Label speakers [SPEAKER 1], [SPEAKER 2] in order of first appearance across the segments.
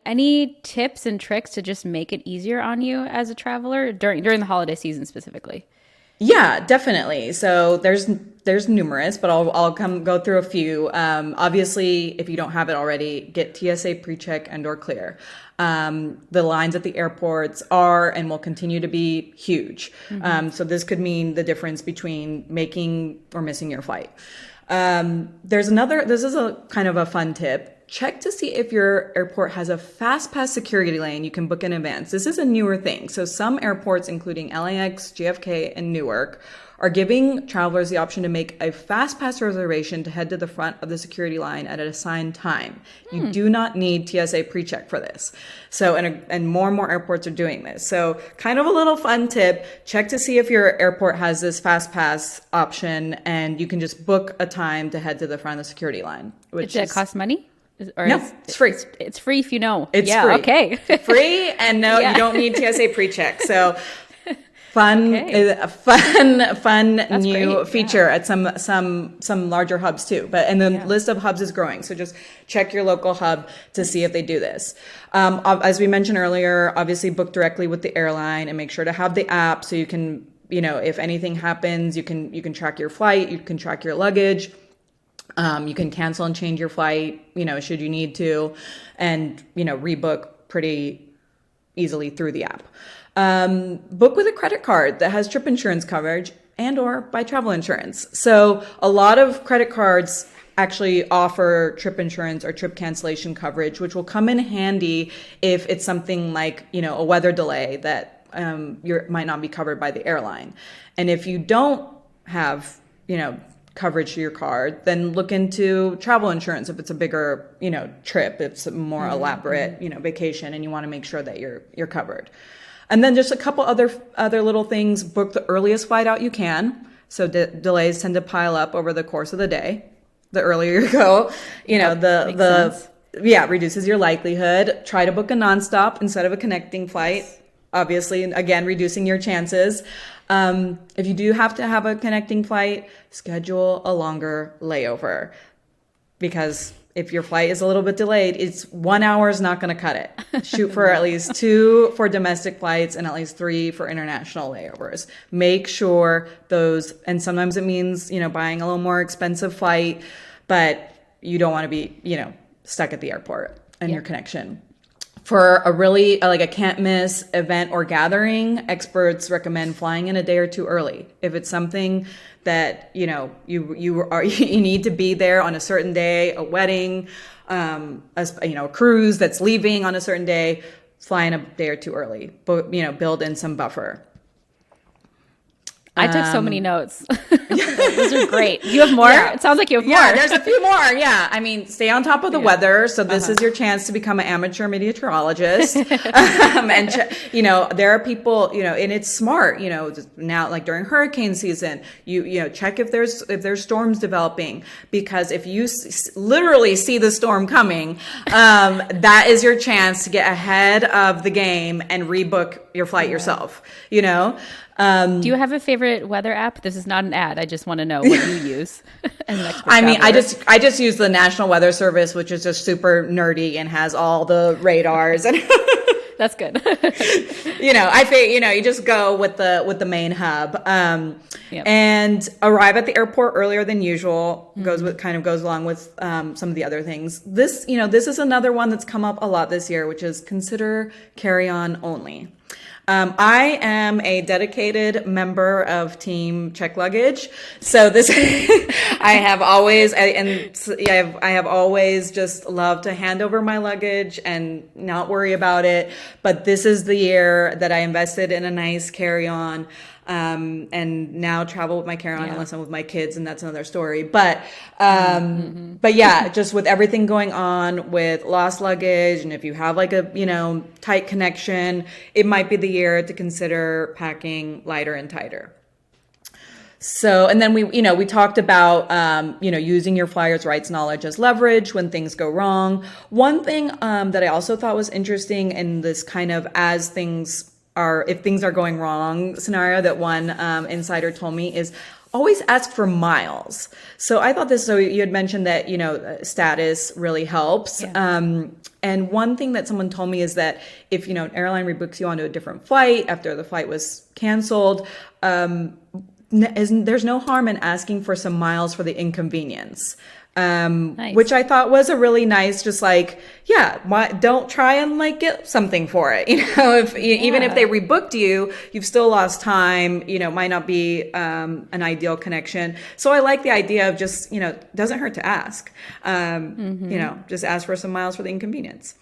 [SPEAKER 1] any tips and tricks to just make it easier on you as a traveler during the holiday season specifically?
[SPEAKER 2] Yeah, definitely. So there's numerous, but I'll go through a few. Obviously, if you don't have it already, get TSA pre-check and/or clear. The lines at the airports are and will continue to be huge. So this could mean the difference between making or missing your flight. This is a kind of a fun tip. Check to see if your airport has a fast pass security lane you can book in advance. This is a newer thing. So some airports, including LAX, JFK, and Newark, are giving travelers the option to make a fast pass reservation to head to the front of the security line at an assigned time. You do not need TSA pre-check for this. So, and more airports are doing this. So kind of a little fun tip, check to see if your airport has this fast pass option, and you can just book a time to head to the front of the security line.
[SPEAKER 1] Does it cost money?
[SPEAKER 2] No, it's free.
[SPEAKER 1] It's free if you know.
[SPEAKER 2] It's
[SPEAKER 1] yeah,
[SPEAKER 2] free.
[SPEAKER 1] Okay.
[SPEAKER 2] Free, and no, you don't need TSA pre-check. So fun, a fun
[SPEAKER 1] That's
[SPEAKER 2] new
[SPEAKER 1] great.
[SPEAKER 2] feature at some larger hubs too. And the list of hubs is growing. So just check your local hub to see if they do this. As we mentioned earlier, obviously book directly with the airline and make sure to have the app so you can, if anything happens, you can track your flight, you can track your luggage. You can cancel and change your flight, should you need to, and, rebook pretty easily through the app. Book with a credit card that has trip insurance coverage and/or buy travel insurance. So a lot of credit cards actually offer trip insurance or trip cancellation coverage, which will come in handy if it's something like, a weather delay that might not be covered by the airline. And if you don't have, coverage to your card, then look into travel insurance if it's a bigger, trip, it's a more elaborate, vacation, and you want to make sure that you're covered. And then just a couple other little things. Book the earliest flight out you can. So delays tend to pile up over the course of the day. The earlier you go, reduces your likelihood. Try to book a nonstop instead of a connecting flight. Obviously, again, reducing your chances. If you do have to have a connecting flight, schedule a longer layover, because if your flight is a little bit delayed, 1 hour is not going to cut it. Shoot for at least 2 for domestic flights and at least 3 for international layovers. Make sure those, and sometimes it means, buying a little more expensive flight, but you don't want to be, stuck at the airport and your connection. For a really a can't miss event or gathering, experts recommend flying in a day or two early. If it's something that you need to be there on a certain day, a wedding, a cruise that's leaving on a certain day, fly in a day or two early. But build in some buffer.
[SPEAKER 1] I took so many notes. Those are great. You have more?
[SPEAKER 2] Yeah.
[SPEAKER 1] It sounds like you have more.
[SPEAKER 2] Yeah, there's a few more. Yeah. I mean, stay on top of the weather. So this is your chance to become an amateur meteorologist. And, there are people, and it's smart, now, like during hurricane season, check if there's storms developing, because if you literally see the storm coming, that is your chance to get ahead of the game and rebook your flight yourself,
[SPEAKER 1] Do you have a favorite weather app? This is not an ad. I just want to know what you use as an expert
[SPEAKER 2] I mean,
[SPEAKER 1] traveler.
[SPEAKER 2] I just use the National Weather Service, which is just super nerdy and has all the radars and
[SPEAKER 1] That's good.
[SPEAKER 2] you just go with the main hub, and arrive at the airport earlier than usual. Goes along with some of the other things. This is another one that's come up a lot this year, which is consider carry-on only. I am a dedicated member of Team Check Luggage, so this I have always just loved to hand over my luggage and not worry about it. But this is the year that I invested in a nice carry-on. And now travel with my carry-on unless I'm with my kids, and that's another story. But yeah, just with everything going on with lost luggage, and if you have a tight connection, it might be the year to consider packing lighter and tighter. So, and then we talked about, using your flyer's rights knowledge as leverage when things go wrong. One thing that I also thought was interesting in this kind of if things are going wrong scenario that one insider told me is always ask for miles. So I thought this, so you had mentioned that, status really helps.
[SPEAKER 1] Yeah.
[SPEAKER 2] And one thing that someone told me is that if, an airline rebooks you onto a different flight after the flight was canceled, there's no harm in asking for some miles for the inconvenience.
[SPEAKER 1] Nice.
[SPEAKER 2] Which I thought was a really nice, just like, don't try and like get something for it. Even if they rebooked you, you've still lost time, might not be, an ideal connection. So I like the idea of just, doesn't hurt to ask, just ask for some miles for the inconvenience.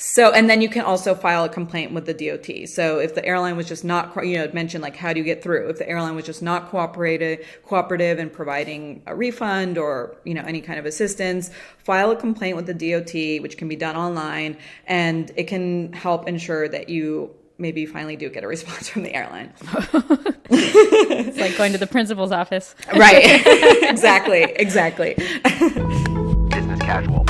[SPEAKER 2] So, and then you can also file a complaint with the DOT. So if the airline was just not, mentioned like, how do you get through? If the airline was just not cooperative in providing a refund or, any kind of assistance, file a complaint with the DOT, which can be done online, and it can help ensure that you maybe finally do get a response from the airline.
[SPEAKER 1] It's like going to the principal's office.
[SPEAKER 2] Right. Exactly.
[SPEAKER 3] Business casual.